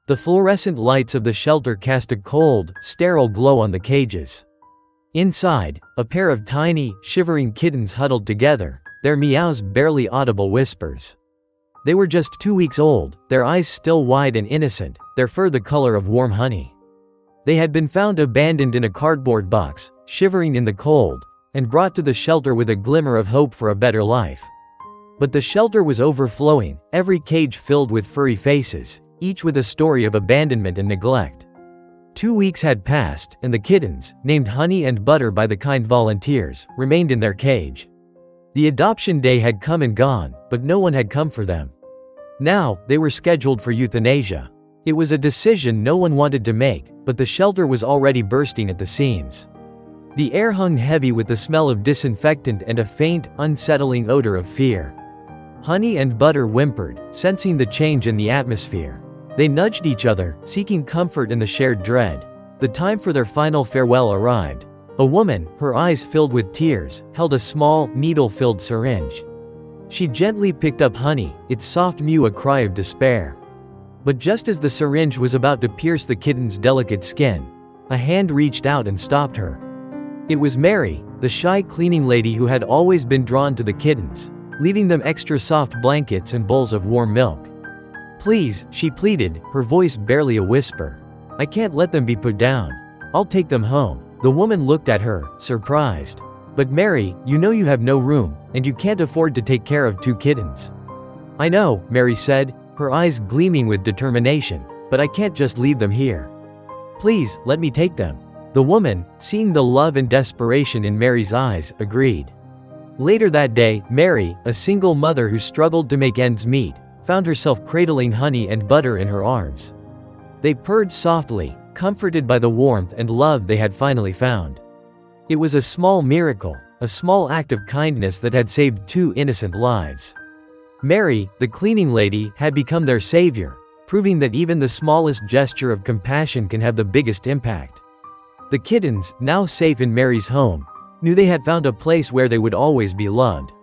The fluorescent lights of the shelter cast a cold, sterile glow on the cages. Inside, a pair of tiny, shivering kittens huddled together, their meows barely audible whispers. They were just 2 weeks old, their eyes still wide and innocent, their fur the color of warm honey. They had been found abandoned in a cardboard box, shivering in the cold, and brought to the shelter with a glimmer of hope for a better life. But the shelter was overflowing, every cage filled with furry faces, each with a story of abandonment and neglect. 2 weeks had passed, and the kittens, named Honey and Butter by the kind volunteers, remained in their cage. The adoption day had come and gone, but no one had come for them. Now, they were scheduled for euthanasia. It was a decision no one wanted to make, but the shelter was already bursting at the seams. The air hung heavy with the smell of disinfectant and a faint, unsettling odor of fear. Honey and Butter whimpered, sensing the change in the atmosphere. They nudged each other, seeking comfort in the shared dread. The time for their final farewell arrived. A woman, her eyes filled with tears, held a small, needle-filled syringe. She gently picked up Honey, its soft mew a cry of despair. But just as the syringe was about to pierce the kitten's delicate skin, a hand reached out and stopped her. It was Mary, the shy cleaning lady who had always been drawn to the kittens, leaving them extra soft blankets and bowls of warm milk. "Please," she pleaded, her voice barely a whisper. "I can't let them be put down. I'll take them home." The woman looked at her, surprised. "But Mary, you know you have no room, and you can't afford to take care of 2 kittens." "I know," Mary said, her eyes gleaming with determination, "but I can't just leave them here. Please, let me take them." The woman, seeing the love and desperation in Mary's eyes, agreed. Later that day, Mary, a single mother who struggled to make ends meet, found herself cradling Honey and Butter in her arms. They purred softly, comforted by the warmth and love they had finally found. It was a small miracle, a small act of kindness that had saved 2 innocent lives. Mary, the cleaning lady, had become their savior, proving that even the smallest gesture of compassion can have the biggest impact. The kittens, now safe in Mary's home, knew they had found a place where they would always be loved.